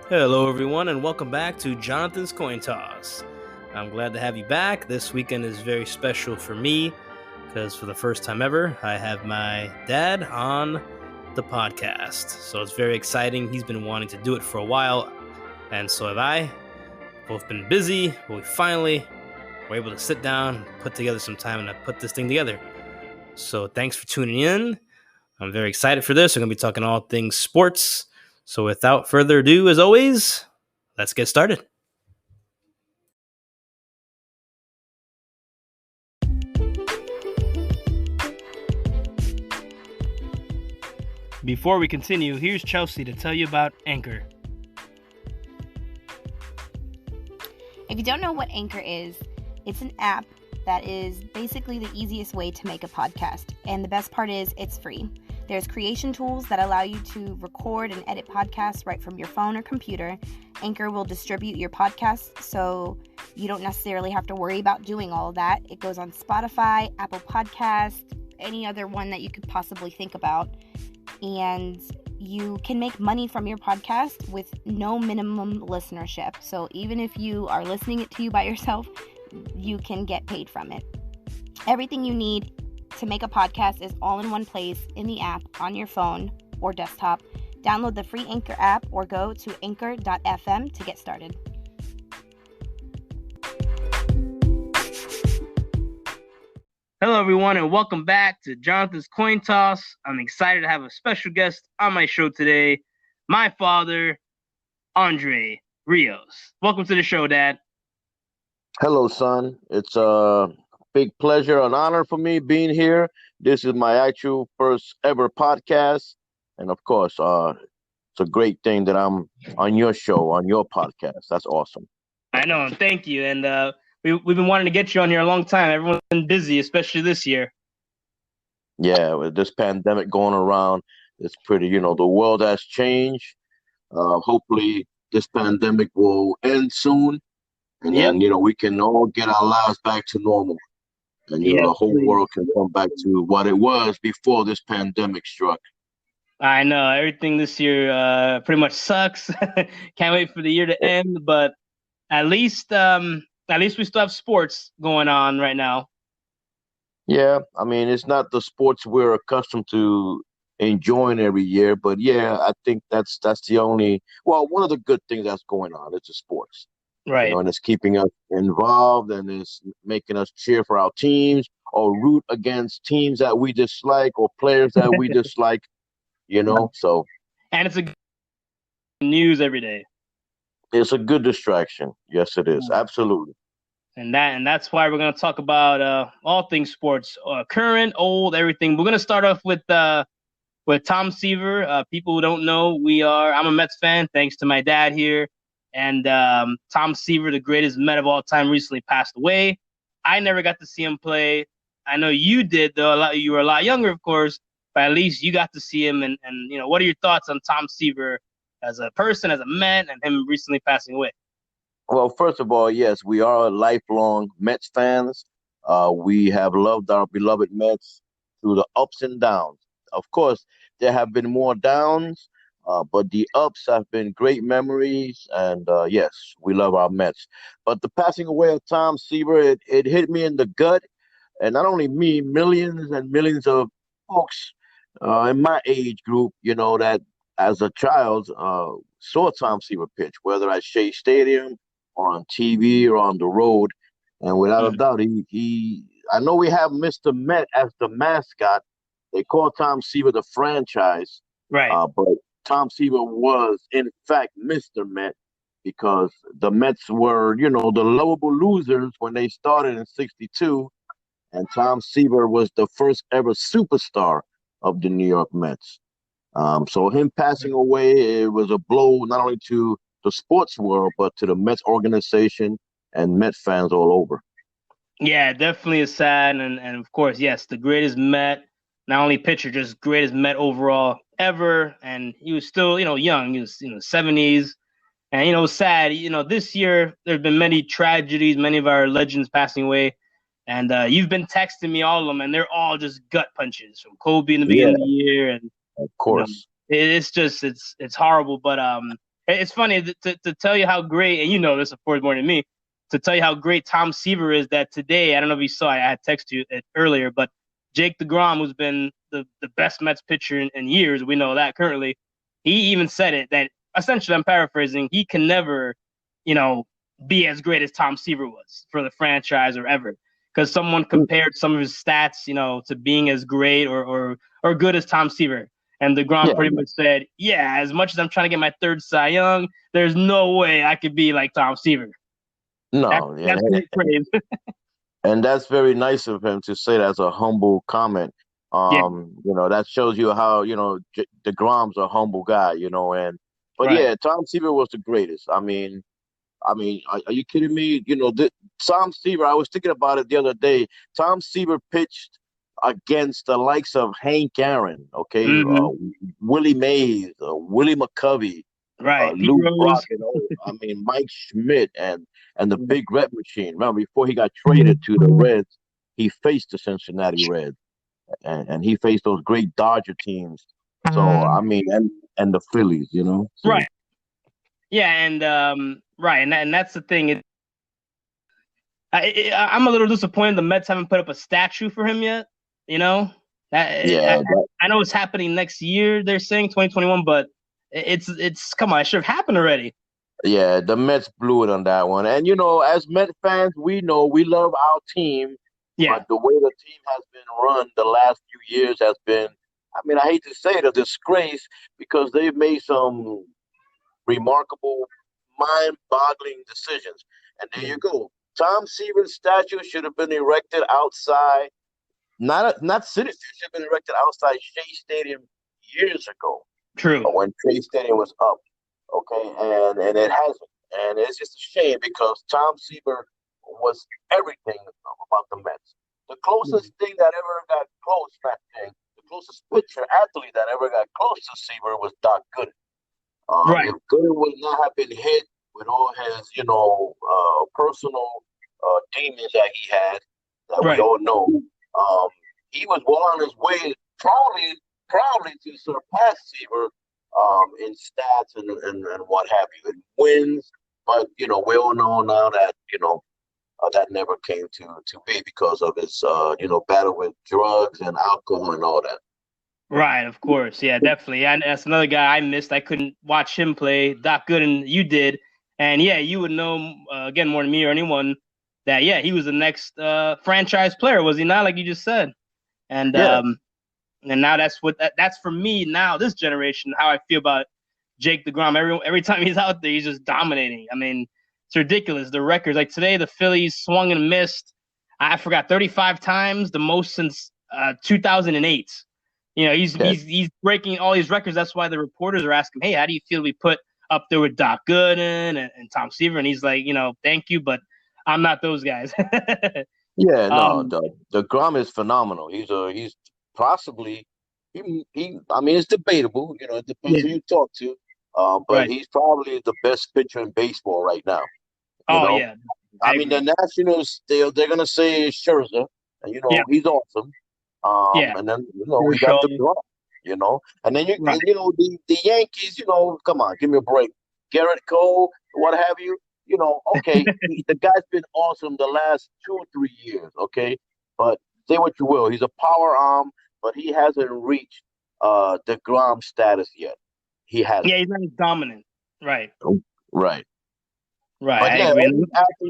Hello, everyone, and welcome back to Jonathan's Coin Toss. I'm glad to have you back. This weekend is very special for me because for the first time ever, I have my dad on the podcast. So it's very exciting. He's been wanting to do it for a while, and so have I. Both been busy, but we finally were able to sit down, put together some time, and put this thing together. So thanks for tuning in. I'm very excited for this. We're going to be talking all things sports. So without further ado, as always, let's get started. Before we continue, here's Chelsea to tell you about Anchor. If you don't know what Anchor is, it's an app that is basically the easiest way to make a podcast. And the best part is it's free. There's creation tools that allow you to record and edit podcasts right from your phone or computer. Anchor will distribute your podcast so you don't necessarily have to worry about doing all of that. It goes on Spotify, Apple Podcasts, any other one that you could possibly think about. And you can make money from your podcast with no minimum listenership. So even if you are listening it to you by yourself, you can get paid from it. Everything you need to make a podcast is all in one place in the app on your phone or desktop. Download the free Anchor app or go to anchor.fm to get started. Hello, everyone, and welcome back to Jonathan's Coin Toss. I'm excited to have a special guest on my show today, my father, Andre Rios. Welcome to the show, Dad. Hello, son. It's a big pleasure, an honor for me being here. This is my actual first ever podcast. And of course, it's a great thing that I'm on your show, on your podcast. That's awesome. I know, thank you. And we've been wanting to get you on here a long time. Everyone's been busy, especially this year. Yeah, with this pandemic going around, it's pretty, the world has changed. Hopefully, this pandemic will end soon. And then, we can all get our lives back to normal. And, the whole world can come back to what it was before this pandemic struck. I know. Everything this year pretty much sucks. Can't wait for the year to end. But at least we still have sports going on right now. Yeah, I mean, it's not the sports we're accustomed to enjoying every year. But, yeah, I think that's one of the good things that's going on. It's the sports. Right. And it's keeping us involved and it's making us cheer for our teams or root against teams that we dislike or players that we dislike, so. And it's a good news every day. It's a good distraction. Yes, it is. Absolutely. And that's why we're going to talk about all things sports, current, old, everything. We're going to start off with Tom Seaver. People who don't know, I'm a Mets fan, thanks to my dad here. And Tom Seaver, the greatest Met of all time, recently passed away. I never got to see him play. I know you did, though. You were a lot younger, of course, but at least you got to see him. And what are your thoughts on Tom Seaver as a person, as a Met, and him recently passing away? Well, first of all, yes, we are lifelong Mets fans. We have loved our beloved Mets through the ups and downs. Of course, there have been more downs. But the ups have been great memories, and yes, we love our Mets. But the passing away of Tom Seaver, it hit me in the gut, and not only me, millions and millions of folks in my age group, that as a child saw Tom Seaver pitch, whether at Shea Stadium or on TV or on the road, and without a doubt, I know we have Mr. Met as the mascot. They call Tom Seaver the franchise, right? But Tom Seaver was, in fact, Mr. Met because the Mets were, the lovable losers when they started in '62. And Tom Seaver was the first ever superstar of the New York Mets. So him passing away, it was a blow not only to the sports world, but to the Mets organization and Met fans all over. Yeah, definitely is sad. And of course, yes, the greatest Met, not only pitcher, just greatest Met overall ever. And he was still, young. He was, 70s. And, it was sad. This year there have been many tragedies, many of our legends passing away. And you've been texting me all of them, and they're all just gut punches from Kobe in the beginning of the year. And of course, it's just it's horrible. But It's funny to tell you how great, and you know this, of course, more than me, to tell you how great Tom Seaver is, that today, I don't know if you saw, I had texted you it earlier, but Jake DeGrom, who's been the best Mets pitcher in years, we know that currently, he even said it, that essentially, I'm paraphrasing, he can never, you know, be as great as Tom Seaver was for the franchise or ever. Because someone compared some of his stats, you know, to being as great or good as Tom Seaver. And DeGrom Yeah, pretty much said, yeah, as much as I'm trying to get my third Cy Young, there's no way I could be like Tom Seaver. no, That's great praise. and that's very nice of him to say that as a humble comment. Yeah, That shows you how DeGrom's a humble guy, but right. yeah, Tom Seaver was the greatest. I mean, are you kidding me? Tom Seaver. I was thinking about it the other day. Tom Seaver pitched against the likes of Hank Aaron, okay, Mm-hmm. Willie Mays, Willie McCovey, Right. Pete Lou Rose. Brock, Mike Schmidt, and the Big Red Machine. Remember, before he got traded to the Reds, he faced the Cincinnati Reds, and he faced those great Dodger teams. So I mean, and the Phillies, So Right. Yeah, and right, and that's the thing. I'm a little disappointed the Mets haven't put up a statue for him yet. You know, yeah, I know it's happening next year. They're saying 2021, but it's come on, it should have happened already. yeah, the Mets blew it on that one. And as Met fans, we know we love our team, Yeah, but the way the team has been run the last few years has been, I mean, I hate to say it, a disgrace because they've made some remarkable, mind-boggling decisions. And there you go. Tom Seaver's statue should have been erected outside, not Citi Field, should have been erected outside Shea Stadium years ago true. when Shea Stadium was up. Okay, and it hasn't, and it's just a shame because Tom Seaver was everything about the Mets. The closest thing that ever got close, that thing, the closest pitcher athlete that ever got close to Seaver was Doc Gooden. Right, If Gooden would not have been hit with all his, personal demons that he had, that we right. all know, he was well on his way, probably to surpass Seaver in stats and what have you, in wins. But we all know now that that never came to be because of his battle with drugs and alcohol and all that. Right, of course. Yeah, definitely. And that's another guy I missed. I couldn't watch him play. Doc Gooden, you did. And yeah, you would know, again, more than me or anyone, that, yeah, he was the next franchise player, was he not? Like you just said. And Yeah, and now that's for me now, this generation, how I feel about Jake DeGrom. Every time he's out there, he's just dominating. I mean, it's ridiculous. The records, like today, the Phillies swung and missed, I forgot, 35 times, the most since 2008. You know, he's yeah, he's he's breaking all these records. That's why the reporters are asking, "Hey, how do you feel we put up there with Doc Gooden and Tom Seaver?" And he's like, "Thank you, but I'm not those guys." yeah. No, um, the Grom is phenomenal. He's possibly he. I mean, it's debatable. It depends yeah, who you talk to. But right. he's probably the best pitcher in baseball right now. You Oh know, yeah, I I mean, the agree. Nationals they're gonna say Scherzer, and Yeah, he's awesome. yeah, And then we got Kershaw. the Grom. And then Right. the Yankees. Come on, give me a break. Garrett Cole, what have you. Okay, the guy's been awesome the last 2 or 3 years. Okay, but say what you will, he's a power arm, but he hasn't reached the Grom status yet. He hasn't. Yeah, he's not as dominant. Right, Right. right. But I yeah, agree. all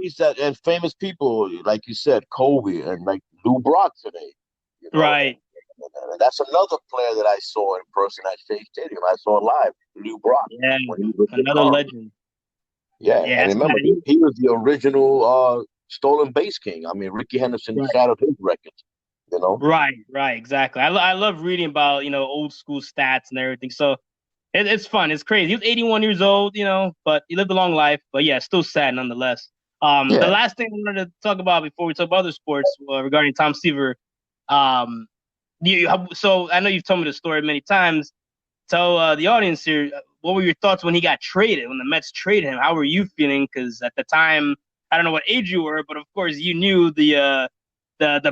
these athletes and famous people, like you said, Kobe and like Lou Brock today, Right. and that's another player that I saw in person at Shea Stadium. I saw live, Lou Brock, Yeah, when he was with the another Cardinals. legend. Yeah, Yeah, and that's remember, he was the original stolen base king. I mean, Ricky Henderson right. shattered his records, you know? Right, exactly. I love reading about old school stats and everything. So it's fun. It's crazy. He was 81 years old, but he lived a long life. But yeah, still sad nonetheless. The Yeah. last thing I wanted to talk about before we talk about other sports regarding Tom Seaver, um, so I know you've told me the story many times. Tell the audience here, what were your thoughts when he got traded, when the Mets traded him? How were you feeling? Because at the time, I don't know what age you were, but of course you knew the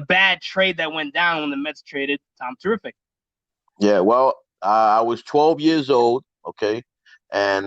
bad trade that went down when the Mets traded Tom Terrific. Yeah, well, I was 12 years old, okay, and